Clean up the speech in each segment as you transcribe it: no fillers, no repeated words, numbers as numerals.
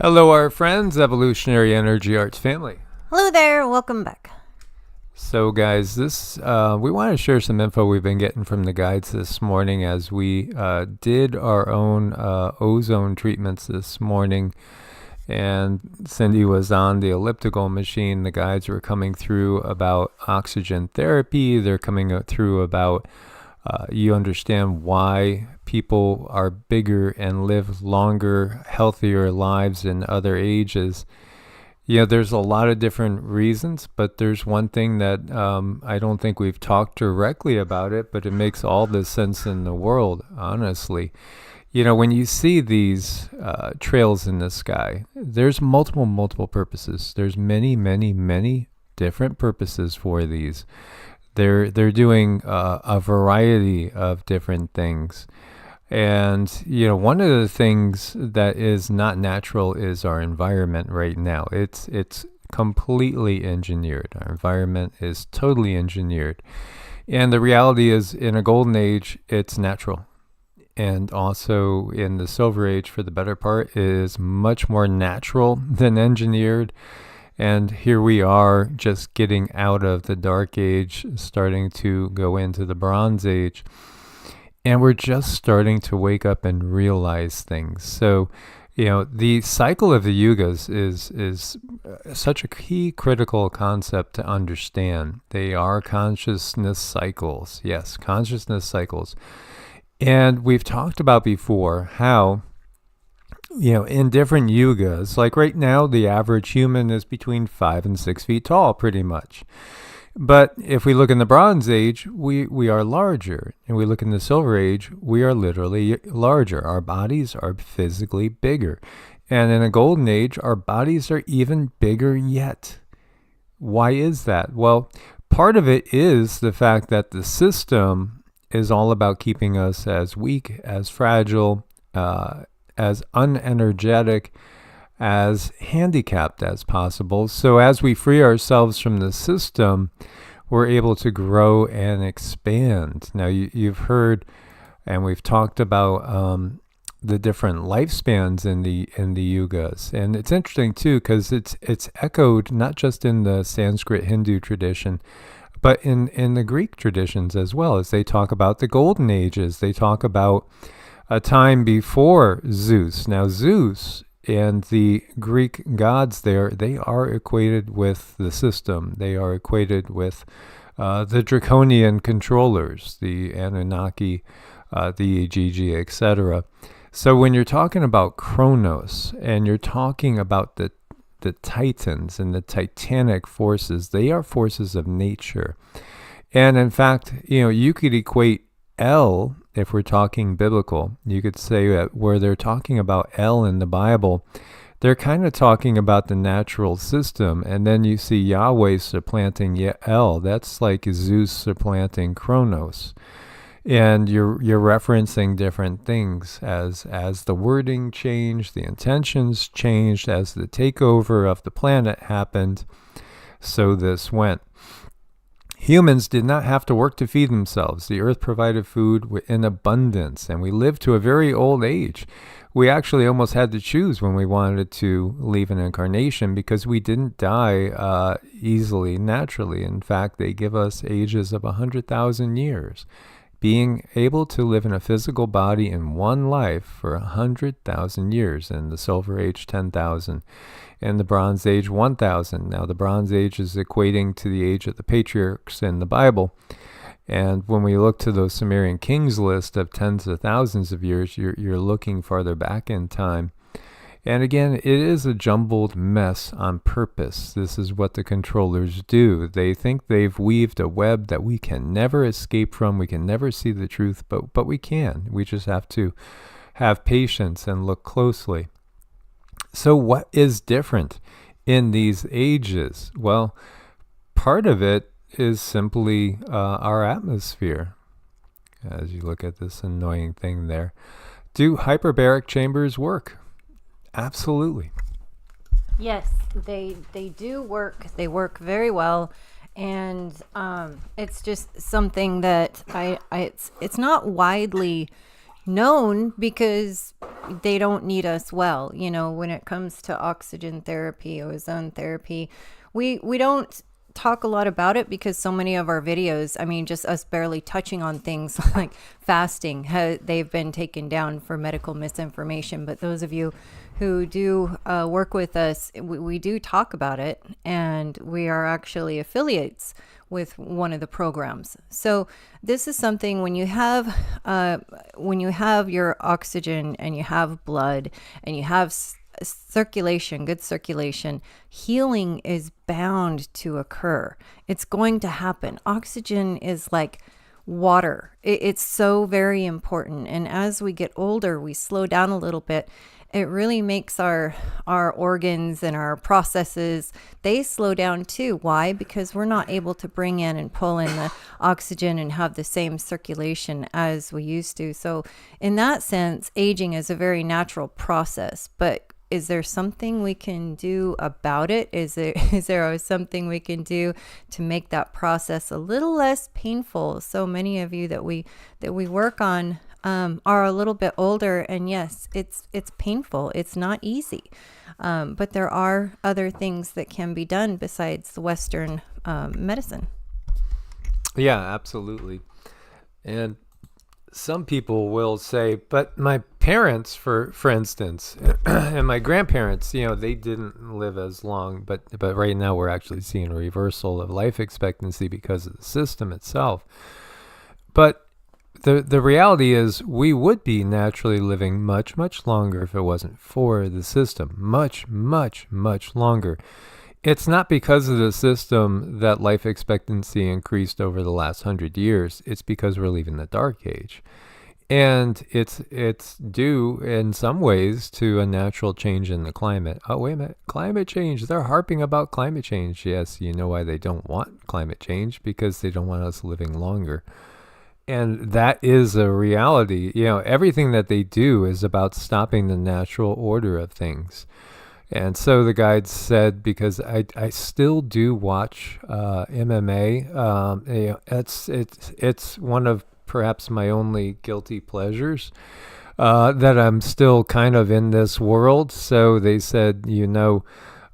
Hello, our friends, Evolutionary Energy Arts family. Hello there, welcome back. So, guys, we want to share some info we've been getting from the guides this morning as we did our own ozone treatments this morning. And Cindy was on the elliptical machine. The guides were coming through about oxygen therapy. They're coming through about you understand why people are bigger and live longer, healthier lives in other ages. You know, there's a lot of different reasons, but there's one thing that I don't think we've talked directly about it, but it makes all the sense in the world, honestly. You know, when you see these trails in the sky, there's multiple purposes. There's many different purposes for these. They're doing a variety of different things. And, you know, one of the things that is not natural is our environment right now. It's completely engineered. Our environment is totally engineered. And the reality is, in a golden age, it's natural. And also in the silver age, for the better part, is much more natural than engineered. And here we are just getting out of the dark age, starting to go into the bronze age. And we're just starting to wake up and realize things. So, you know, the cycle of the Yugas is such a key critical concept to understand. They are consciousness cycles. Yes, consciousness cycles. And we've talked about before how, you know, in different yugas, like right now, the average human is between 5 and 6 feet tall, pretty much. But if we look in the Bronze Age, we are larger. And we look in the Silver Age, we are literally larger. Our bodies are physically bigger. And in a Golden Age, our bodies are even bigger yet. Why is that? Well, part of it is the fact that the system is all about keeping us as weak, as fragile, as unenergetic, as handicapped as possible. So as we free ourselves from the system, we're able to grow and expand. Now, you've heard, and we've talked about the different lifespans in the yugas, and it's interesting too because it's echoed not just in the Sanskrit Hindu tradition, but in the Greek traditions as well. As they talk about the golden ages, they talk about a time before Zeus. Now, Zeus and the Greek gods there, they are equated with the system. They are equated with the draconian controllers, the Anunnaki, the Igigi, etc. So when you're talking about Kronos and you're talking about the Titans and the Titanic forces, they are forces of nature. And in fact, you know, you could equate El, if we're talking biblical, you could say that where they're talking about El in the Bible, they're kind of talking about the natural system. And then you see Yahweh supplanting El. That's like Zeus supplanting Kronos. And you're referencing different things as the wording changed, the intentions changed, as the takeover of the planet happened, so this went. Humans did not have to work to feed themselves. The earth provided food in abundance, and we lived to a very old age. We actually almost had to choose when we wanted to leave an incarnation because we didn't die easily, naturally. In fact, they give us ages of 100,000 years. Being able to live in a physical body in one life for 100,000 years. In the Silver Age, 10,000. In the Bronze Age, 1,000. Now, the Bronze Age is equating to the age of the patriarchs in the Bible. And when we look to those Sumerian kings list of tens of thousands of years, you're looking farther back in time. And again, it is a jumbled mess on purpose. This is what the controllers do. They think they've weaved a web that we can never escape from. We can never see the truth, but we can. We just have to have patience and look closely. So what is different in these ages? Well, part of it is simply our atmosphere. As you look at this annoying thing there. Do hyperbaric chambers work? Absolutely. Yes, they do work. They work very well, and it's just something that it's not widely known because they don't need us well. When it comes to oxygen therapy, ozone therapy, we don't talk a lot about it because so many of our videos, just us barely touching on things like fasting, they've been taken down for medical misinformation. But those of you who do work with us, we do talk about it, and we are actually affiliates with one of the programs. So this is something when you have your oxygen and you have blood and you have circulation, good circulation, healing is bound to occur. It's going to happen. Oxygen is like water. It's so very important. And as we get older, we slow down a little bit. It really makes our organs and our processes, they slow down too. Why? Because we're not able to bring in and pull in the oxygen and have the same circulation as we used to. So in that sense, aging is a very natural process. But is there something we can do about it? Is there something we can do to make that process a little less painful? So many of you that we work on are a little bit older, and yes, it's painful. It's not easy, but there are other things that can be done besides the Western medicine. Yeah, absolutely. And some people will say, but my parents, for instance, and my grandparents, they didn't live as long, but right now we're actually seeing a reversal of life expectancy because of the system itself. But the reality is we would be naturally living much, much longer if it wasn't for the system. Much, much, much longer. It's not because of the system that life expectancy increased over the last 100 years. It's because we're leaving the dark age. And it's due in some ways to a natural change in the climate. Oh, wait a minute. Climate change. They're harping about climate change. Yes, you know why they don't want climate change? Because they don't want us living longer. And that is a reality. Everything that they do is about stopping the natural order of things. And so the guide said, because I still do watch MMA. It's one of perhaps my only guilty pleasures, that I'm still kind of in this world. So they said,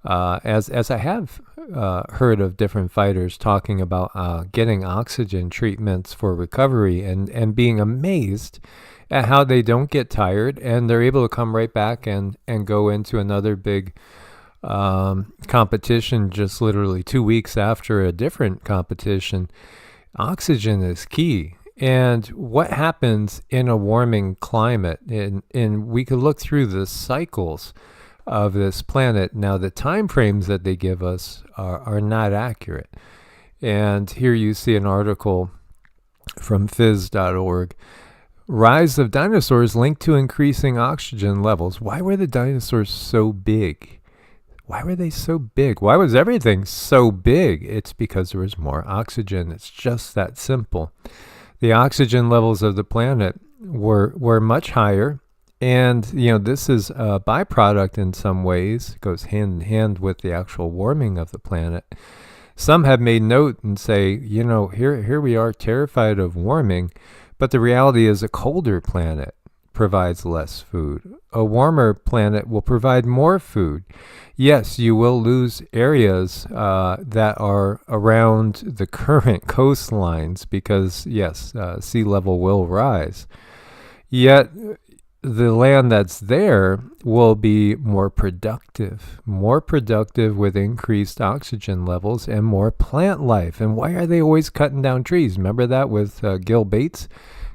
as I have heard of different fighters talking about getting oxygen treatments for recovery and being amazed at how they don't get tired and they're able to come right back and go into another big competition just literally 2 weeks after a different competition. Oxygen is key. And what happens in a warming climate, and we could look through the cycles of this planet. Now, the time frames that they give us are not accurate. And here you see an article from phys.org. Rise of dinosaurs linked to increasing oxygen levels. Why were the dinosaurs so big? Why were they so big? Why was everything so big? It's because there was more oxygen. It's just that simple. The oxygen levels of the planet were much higher. And, this is a byproduct in some ways. It goes hand in hand with the actual warming of the planet. Some have made note and say, here we are terrified of warming, but the reality is a colder planet provides less food. A warmer planet will provide more food. Yes, you will lose areas that are around the current coastlines because, yes, sea level will rise. Yet, the land that's there will be more productive with increased oxygen levels and more plant life. And why are they always cutting down trees? Remember that with Gil Bates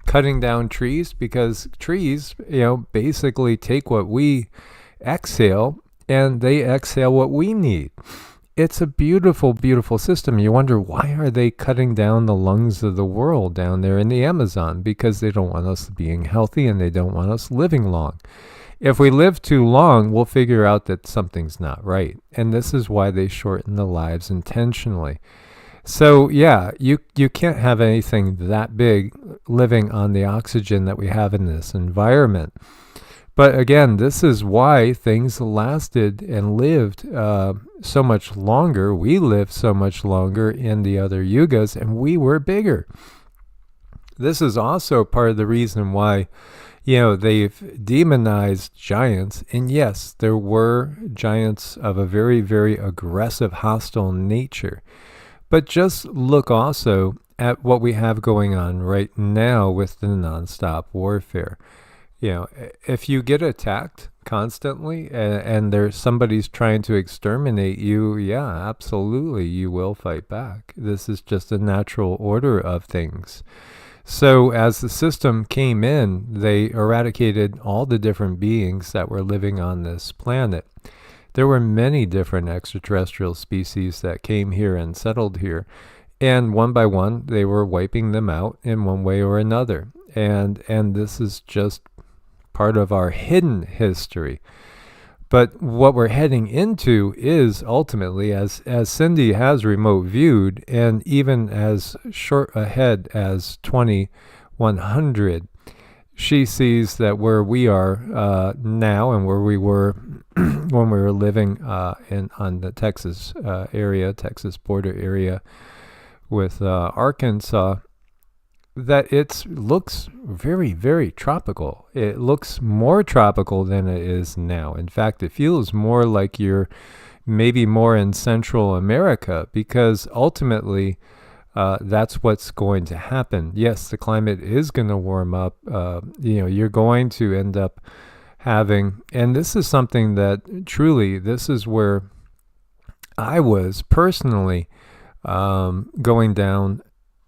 cutting down trees? Because trees, basically take what we exhale and they exhale what we need. It's a beautiful, beautiful system. You wonder, why are they cutting down the lungs of the world down there in the Amazon? Because they don't want us being healthy and they don't want us living long. If we live too long, we'll figure out that something's not right. And this is why they shorten the lives intentionally. So, yeah, you can't have anything that big living on the oxygen that we have in this environment. But again, this is why things lasted and lived so much longer. We lived so much longer in the other yugas, and we were bigger. This is also part of the reason why they've demonized giants. And yes, there were giants of a very, very aggressive, hostile nature. But just look also at what we have going on right now with the nonstop warfare. If you get attacked constantly and there's somebody's trying to exterminate you, yeah, absolutely, you will fight back. This is just a natural order of things. So as the system came in, they eradicated all the different beings that were living on this planet. There were many different extraterrestrial species that came here and settled here. And one by one, they were wiping them out in one way or another. And this is just part of our hidden history. But what we're heading into is ultimately, as Cindy has remote viewed, and even as short ahead as 2100, she sees that where we are now and where we were when we were living on the Texas Texas border area with Arkansas, that it looks very, very tropical. It looks more tropical than it is now. In fact, it feels more like you're maybe more in Central America, because ultimately that's what's going to happen. Yes, the climate is going to warm up. You're going to end up having, and this is something that truly, this is where I was personally going down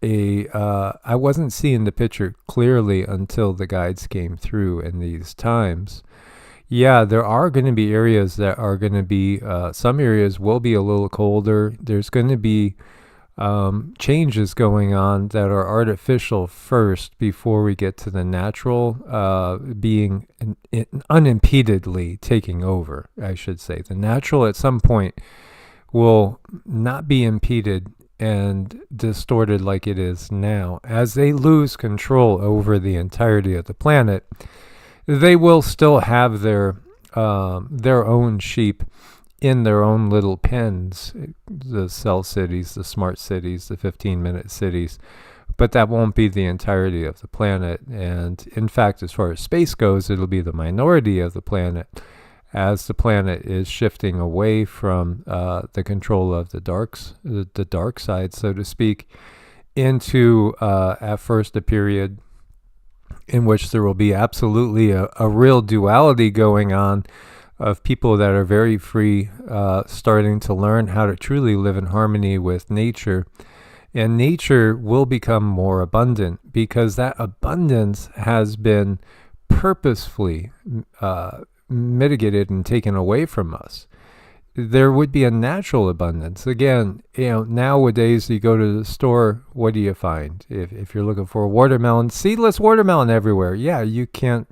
I wasn't seeing the picture clearly until the guides came through in these times. Yeah, there are going to be areas that are going to be, some areas will be a little colder. There's going to be changes going on that are artificial first before we get to the natural being unimpededly taking over, I should say. The natural at some point will not be impeded and distorted like it is now. As they lose control over the entirety of the planet, they will still have their own sheep in their own little pens, the cell cities, the smart cities, the 15-minute cities, but that won't be the entirety of the planet. And in fact, as far as space goes, it'll be the minority of the planet, as the planet is shifting away from the control of the dark side, so to speak, into at first a period in which there will be absolutely a real duality going on of people that are very free, starting to learn how to truly live in harmony with nature. And nature will become more abundant, because that abundance has been purposefully mitigated and taken away from us. There would be a natural abundance. Again, nowadays you go to the store, what do you find? If you're looking for a watermelon, seedless watermelon everywhere. Yeah, you can't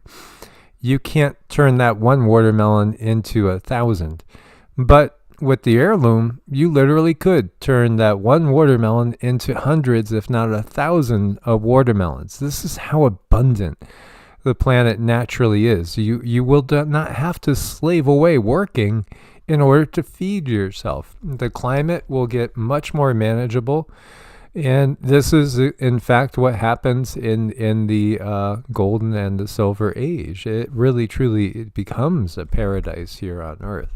turn that one watermelon into 1,000. But with the heirloom, you literally could turn that one watermelon into hundreds, if not 1,000 of watermelons. This is how abundant the planet naturally is. You will not have to slave away working in order to feed yourself. The climate will get much more manageable. And this is, in fact, what happens in the golden and the silver age. It really, truly, it becomes a paradise here on Earth.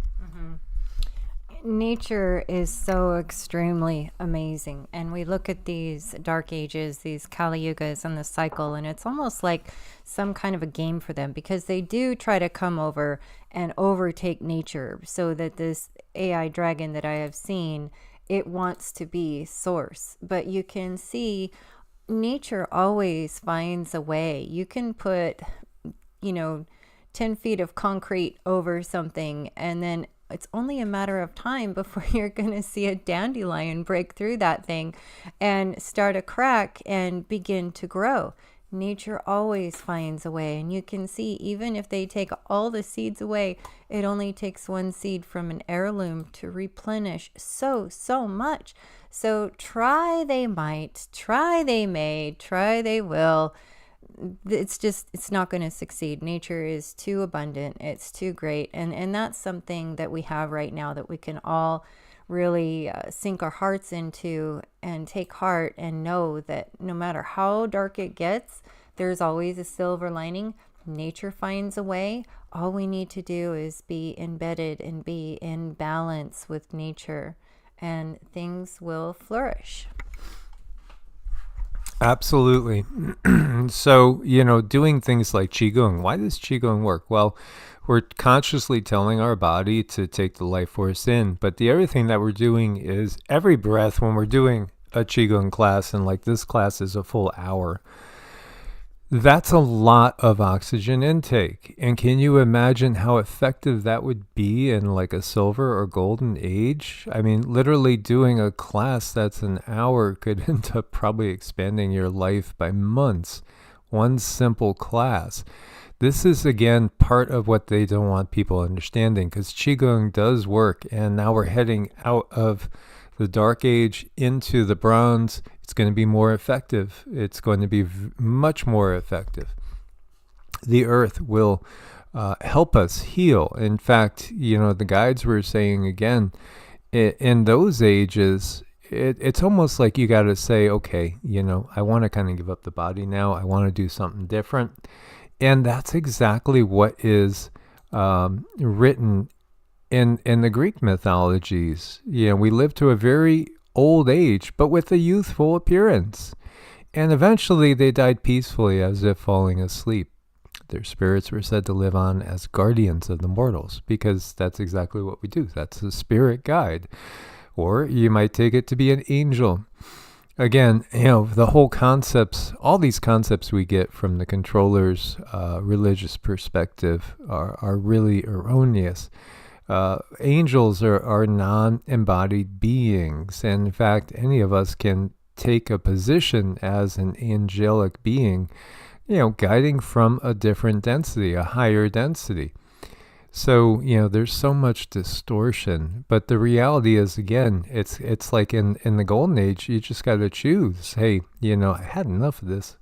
Nature is so extremely amazing. And we look at these dark ages, these Kali Yugas and the cycle, and it's almost like some kind of a game for them, because they do try to come over and overtake nature, so that this AI dragon that I have seen, it wants to be source. But you can see nature always finds a way. You can put, 10 feet of concrete over something, and then it's only a matter of time before you're going to see a dandelion break through that thing and start a crack and begin to grow. Nature always finds a way. And you can see, even if they take all the seeds away, it only takes one seed from an heirloom to replenish so much. So try they might, try they may, try they will. It's not going to succeed. Nature is too abundant. It's too great. And that's something that we have right now that we can all really sink our hearts into and take heart and know that no matter how dark it gets, there's always a silver lining. Nature finds a way. All we need to do is be embedded and be in balance with nature, and things will flourish. Absolutely. So, doing things like Qigong. Why does Qigong work? Well, we're consciously telling our body to take the life force in. But the other thing that we're doing is every breath when we're doing a Qigong class, and like this class is a full hour, that's a lot of oxygen intake. And can you imagine how effective that would be in like a silver or golden age? I mean, literally doing a class that's an hour could end up probably expanding your life by months. One simple class. This is, again, part of what they don't want people understanding, because Qigong does work. And now we're heading out of the Dark Age into the Bronze. It's going to be more effective. It's going to be much more effective. The earth will help us heal. In fact, the guides were saying again, in those ages, it's almost like you got to say, okay, I want to kind of give up the body now. I want to do something different. And that's exactly what is written in the Greek mythologies. We live to a very old age, but with a youthful appearance. And eventually they died peacefully as if falling asleep. Their spirits were said to live on as guardians of the mortals, because that's exactly what we do. That's a spirit guide. Or you might take it to be an angel. Again, the whole concepts, all these concepts we get from the controller's religious perspective are really erroneous. Angels are non-embodied beings. And in fact, any of us can take a position as an angelic being, guiding from a different density, a higher density. So, there's so much distortion. But the reality is, again, it's like in the Golden Age, you just got to choose. Hey, I had enough of this.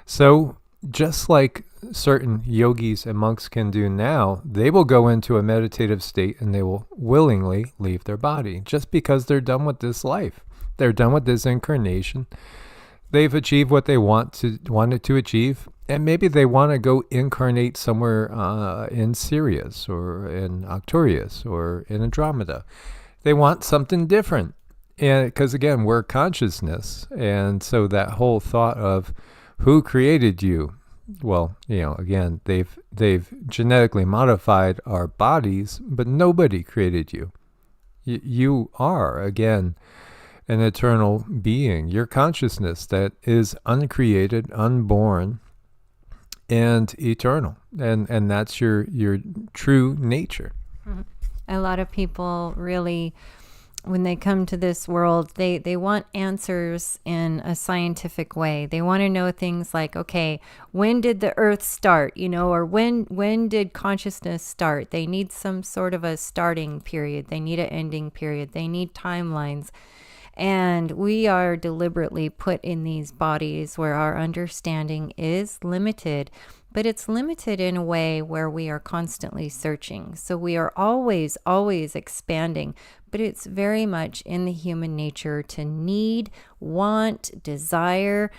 So just like certain yogis and monks can do now, they will go into a meditative state and they will willingly leave their body just because they're done with this life. They're done with this incarnation. They've achieved what they wanted to achieve, and maybe they want to go incarnate somewhere in Sirius or in Arcturus or in Andromeda. They want something different, and because again, we're consciousness, and so that whole thought of who created you? Well, again, they've genetically modified our bodies, but nobody created you. You are, again, an eternal being. Your consciousness that is uncreated, unborn, and eternal. And that's your true nature. Mm-hmm. A lot of people really, when they come to this world, they want answers in a scientific way. They want to know things like, okay, when did the earth start, or when did consciousness start? They need some sort of a starting period. They need an ending period. They need timelines. And we are deliberately put in these bodies where our understanding is limited, but it's limited in a way where we are constantly searching. So we are always expanding, but it's very much in the human nature to need, want, desire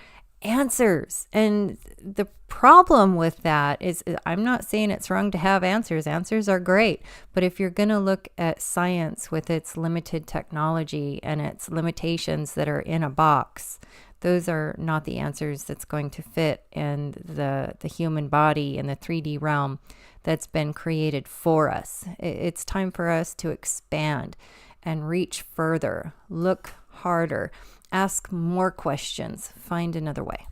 answers. And the problem with that is, I'm not saying it's wrong to have answers. Answers are great. But if you're going to look at science with its limited technology and its limitations that are in a box, those are not the answers that's going to fit in the human body in the 3D realm that's been created for us. It's time for us to expand and reach further, look harder, ask more questions, find another way.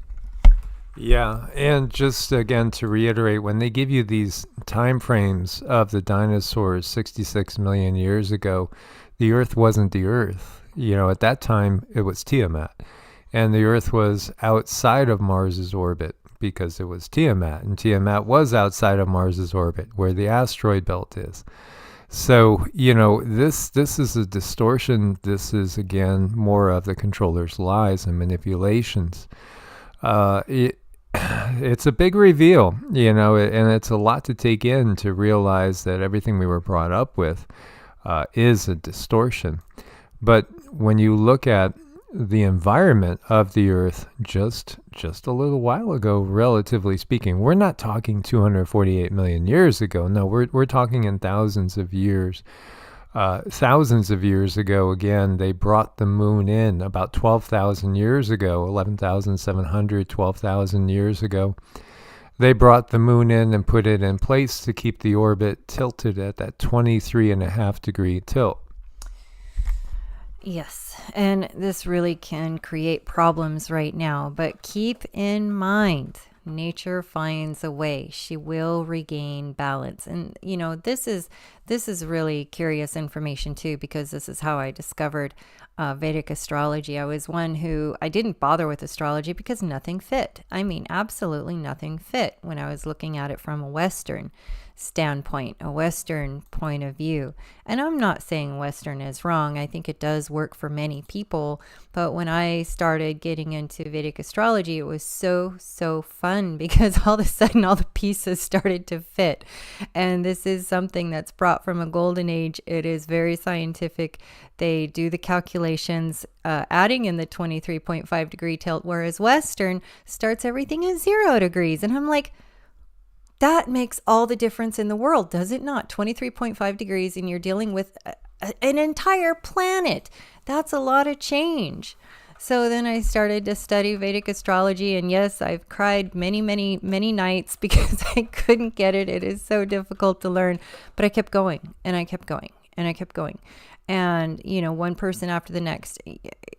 Yeah, and just again to reiterate, when they give you these time frames of the dinosaurs 66 million years ago, the Earth wasn't the Earth. At that time, it was Tiamat. And the Earth was outside of Mars's orbit because it was Tiamat. And Tiamat was outside of Mars's orbit, where the asteroid belt is. So, this is a distortion. This is, again, more of the controller's lies and manipulations. It's a big reveal, and it's a lot to take in to realize that everything we were brought up with is a distortion. But when you look at the environment of the earth just a little while ago, relatively speaking. We're not talking 248 million years ago. No, we're talking in thousands of years. Thousands of years ago, again, they brought the moon in about 12,000 years ago, 11,700, 12,000 years ago. They brought the moon in and put it in place to keep the orbit tilted at that 23.5-degree tilt. Yes, and this really can create problems right now, but keep in mind, nature finds a way. She will regain balance. And this is really curious information too, because this is how I discovered Vedic astrology. I was one who I didn't bother with astrology because nothing fit. I mean, absolutely nothing fit when I was looking at it from a Western standpoint, a Western point of view. And I'm not saying Western is wrong. I think it does work for many people. But when I started getting into Vedic astrology, it was so fun because all of a sudden all the pieces started to fit. And this is something that's brought from a golden age. It is very scientific. They do the calculations, adding in the 23.5 degree tilt, whereas Western starts everything at 0 degrees. And I'm like, that makes all the difference in the world, does it not? 23.5 degrees, and you're dealing with an entire planet. That's a lot of change. So then I started to study Vedic astrology, and yes, I've cried many nights because I couldn't get it. It is so difficult to learn, but I kept going, and I kept going, and I kept going. And, one person after the next,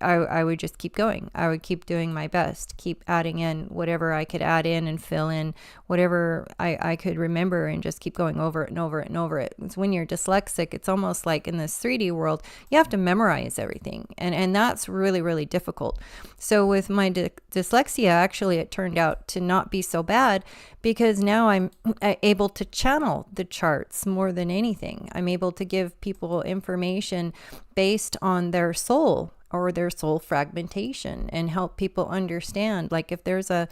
I would just keep going. I would keep doing my best, keep adding in whatever I could add in and fill in whatever I could remember, and just keep going over it and over it and over it. It's when you're dyslexic, it's almost like in this 3D world, you have to memorize everything. And that's really, really difficult. So with my dyslexia, actually, it turned out to not be so bad, because now I'm able to channel the charts more than anything. I'm able to give people information based on their soul or their soul fragmentation, and help people understand, like, if there's a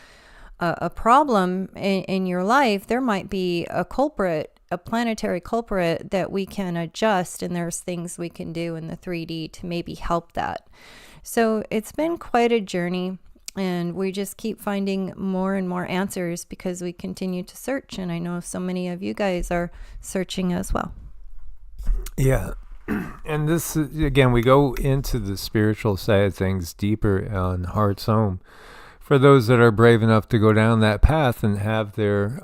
problem in your life, there might be a culprit, a planetary culprit that we can adjust, and there's things we can do in the 3D to maybe help that. So it's been quite a journey. And we just keep finding more and more answers because we continue to search. And I know so many of you guys are searching as well. Yeah. And this, again, we go into the spiritual side of things deeper on Heart's Home. For those that are brave enough to go down that path and have their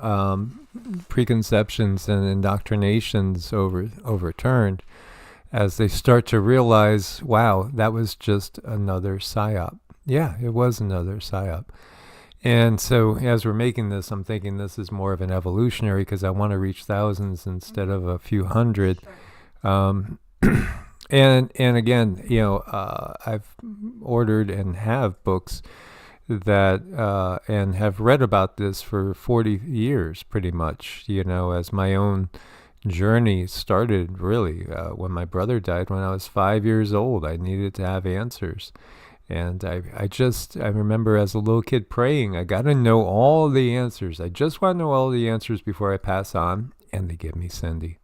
preconceptions and indoctrinations overturned, as they start to realize, wow, that was just another psyop. Yeah, it was another psyop. And so as we're making this, I'm thinking this is more of an evolutionary, because I want to reach thousands instead of a few hundred. And again, I've ordered and have books that and have read about this for 40 years pretty much, as my own journey started really when my brother died when I was 5 years old. I needed to have answers. And I remember as a little kid praying, I got to know all the answers. I just want to know all the answers before I pass on. And they give me Cindy.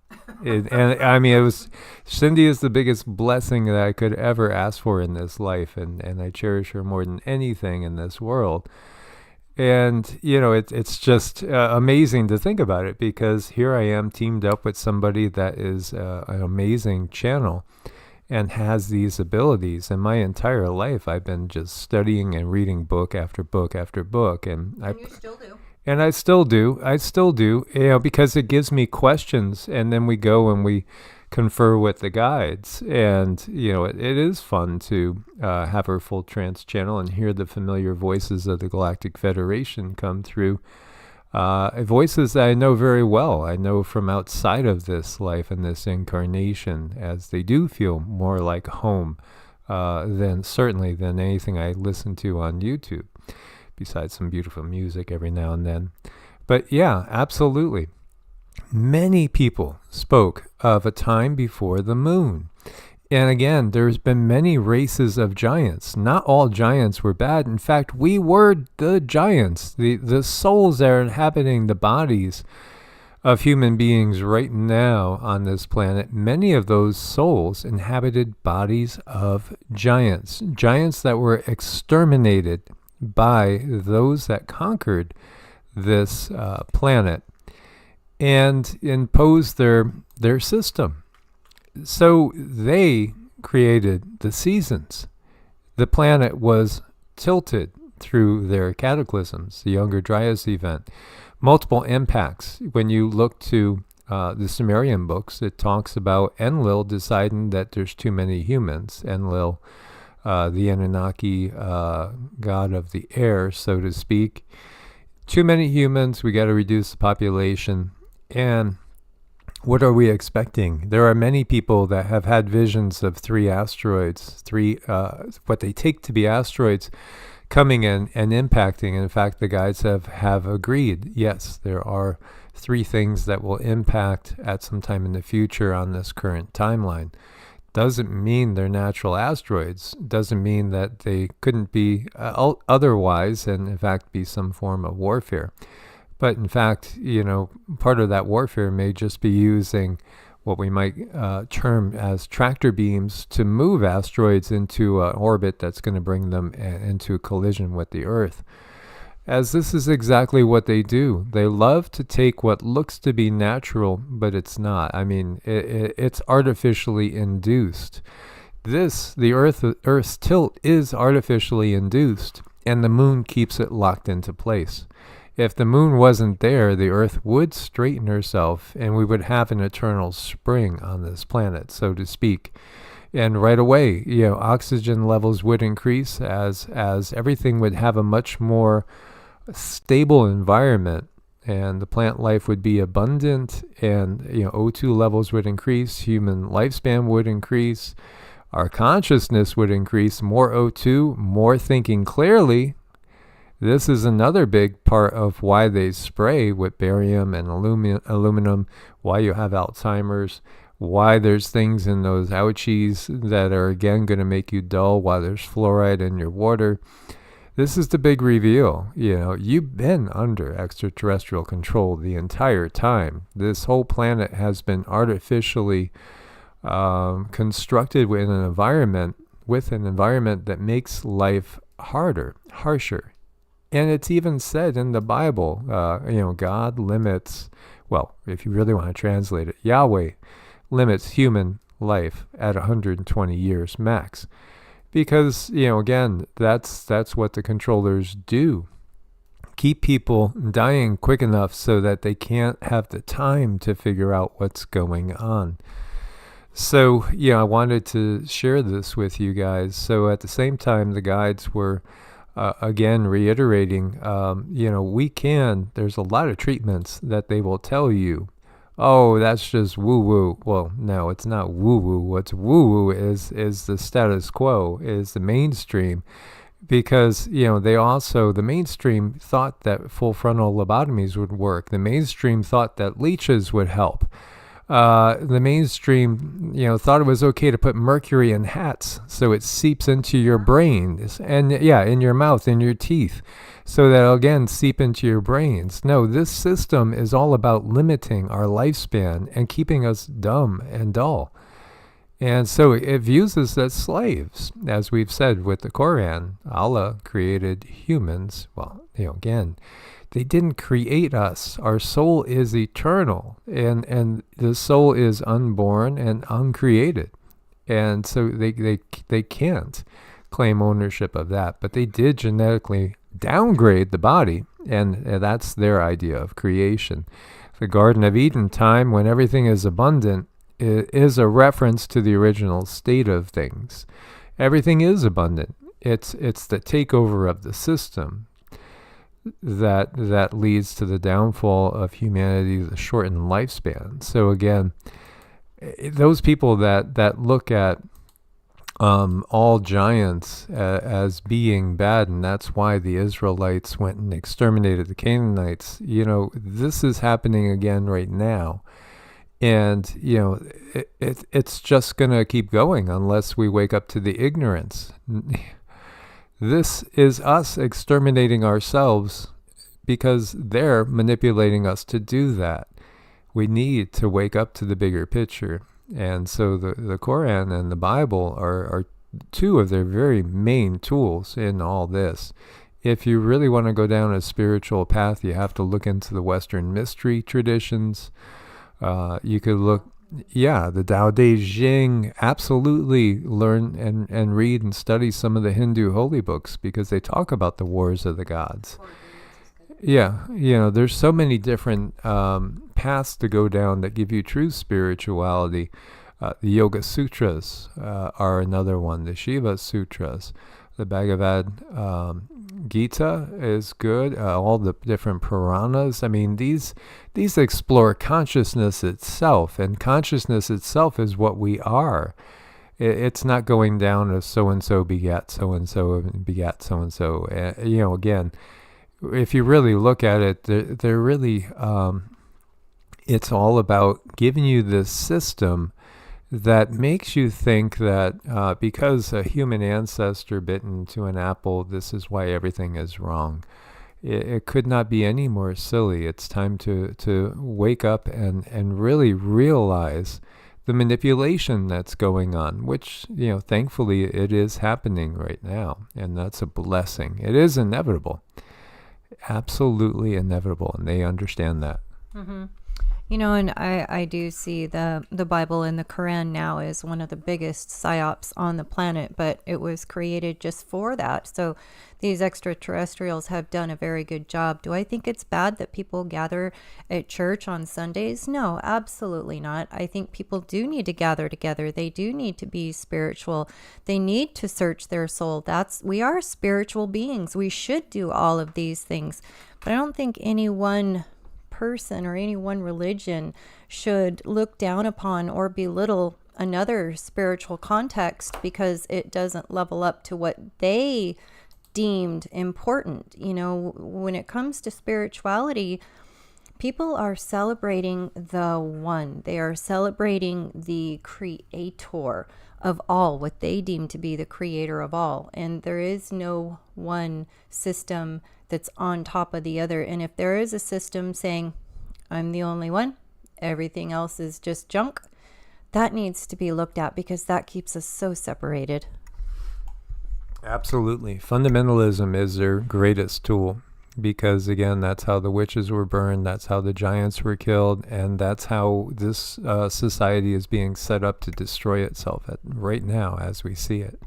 Cindy is the biggest blessing that I could ever ask for in this life. And I cherish her more than anything in this world. And, it's just amazing to think about it, because here I am teamed up with somebody that is an amazing channel and has these abilities. And my entire life, I've been just studying and reading book after book after book. And you still do. And I still do, because it gives me questions. And then we go and we confer with the guides. And, it is fun to have our full trance channel and hear the familiar voices of the Galactic Federation come through. Voices that I know very well. I know from outside of this life and this incarnation, as they do feel more like home than anything I listen to on YouTube, besides some beautiful music every now and then. But yeah, absolutely. Many people spoke of a time before the moon. And again, there's been many races of giants. Not all giants were bad. In fact, we were the giants, the souls that are inhabiting the bodies of human beings right now on this planet, many of those souls inhabited bodies of giants, giants that were exterminated by those that conquered this planet and imposed their system. So they created the seasons. The planet was tilted through their cataclysms, the Younger Dryas event, multiple impacts. When you look to the Sumerian books, it talks about Enlil deciding that there's too many humans. Enlil, the Anunnaki god of the air, so to speak. Too many humans, we got to reduce the population. And what are we expecting? There are many people that have had visions of 3 asteroids, what they take to be asteroids, coming in and impacting. In fact, the guides have agreed, yes, there are 3 things that will impact at some time in the future on this current timeline. Doesn't mean they're natural asteroids. Doesn't mean that they couldn't be otherwise, and in fact be some form of warfare. But in fact, part of that warfare may just be using what we might term as tractor beams to move asteroids into an orbit that's going to bring them into collision with the Earth. As this is exactly what they do. They love to take what looks to be natural, but it's not. I mean, it's artificially induced. The Earth's tilt is artificially induced, and the moon keeps it locked into place. If the moon wasn't there, the Earth would straighten herself, and we would have an eternal spring on this planet, so to speak. And right away, oxygen levels would increase as everything would have a much more stable environment, and the plant life would be abundant, and O2 levels would increase, human lifespan would increase, our consciousness would increase, more O2, more thinking clearly. This is another big part of why they spray with barium and aluminum, why you have Alzheimer's, why there's things in those ouchies that are again going to make you dull, why there's fluoride in your water. This is the big reveal. You've been under extraterrestrial control the entire time. This whole planet has been artificially constructed with an environment that makes life harder, harsher. And it's even said in the Bible, God limits, well, if you really want to translate it, Yahweh limits human life at 120 years max. Because, again, that's what the controllers do. Keep people dying quick enough so that they can't have the time to figure out what's going on. So, I wanted to share this with you guys. So at the same time, the guides were again reiterating, there's a lot of treatments that they will tell you, oh, that's just woo-woo. Well, no, it's not woo-woo. What's woo-woo is the status quo, is the mainstream. Because, the mainstream thought that full frontal lobotomies would work. The mainstream thought that leeches would help. The mainstream, thought it was okay to put mercury in hats so it seeps into your brains and, in your mouth, in your teeth, so that it'll again seep into your brains. No, this system is all about limiting our lifespan and keeping us dumb and dull. And so it views us as slaves. As we've said with the Quran, Allah created humans. Well, again, they didn't create us. Our soul is eternal, and the soul is unborn and uncreated. And so they can't claim ownership of that. But they did genetically downgrade the body, and that's their idea of creation. The Garden of Eden time, when everything is abundant, is a reference to the original state of things. Everything is abundant. It's the takeover of the system that leads to the downfall of humanity, the shortened lifespan. So again, those people that look at all giants as being bad, and that's why the Israelites went and exterminated the Canaanites, this is happening again right now. And, it's just going to keep going unless we wake up to the ignorance. This is us exterminating ourselves because they're manipulating us to do that. We need to wake up to the bigger picture. And so the Quran and the Bible are two of their very main tools in all this. If you really want to go down a spiritual path, you have to look into the Western mystery traditions. You could look, the Tao Te Ching, absolutely learn and read and study some of the Hindu holy books, because they talk about the wars of the gods. Yeah, there's so many different paths to go down that give you true spirituality. The Yoga Sutras are another one. The Shiva Sutras, the Bhagavad Gita is good. All the different Puranas. I mean, these explore consciousness itself, and consciousness itself is what we are. It's not going down as so and so begat so and so and begat so and so. Again, if you really look at it, they're really. It's all about giving you this system that makes you think that because a human ancestor bit into an apple, this is why everything is wrong. It could not be any more silly. It's time to wake up and really realize the manipulation that's going on, which, thankfully it is happening right now. And that's a blessing. It is inevitable. Absolutely inevitable. And they understand that. Mm-hmm. And I do see the Bible and the Quran now is one of the biggest psyops on the planet, but it was created just for that. So these extraterrestrials have done a very good job. Do I think it's bad that people gather at church on Sundays? No, absolutely not. I think people do need to gather together. They do need to be spiritual. They need to search their soul. We are spiritual beings. We should do all of these things. But I don't think any one person or any one religion should look down upon or belittle another spiritual context because it doesn't level up to what they deemed important. When it comes to spirituality, people are celebrating the one. They are celebrating the creator of all, what they deem to be the creator of all. And there is no one system that's on top of the other. And if there is a system saying, I'm the only one, everything else is just junk, that needs to be looked at, because that keeps us so separated. Absolutely. Fundamentalism is their greatest tool, because, again, that's how the witches were burned, that's how the giants were killed, and that's how this society is being set up to destroy itself right now as we see it.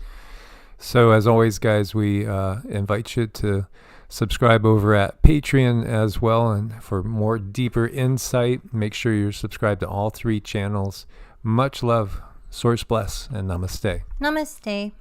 So, as always, guys, we invite you to subscribe over at Patreon as well, and for more deeper insight, make sure you're subscribed to all 3 channels. Much love, source bless, and namaste. Namaste.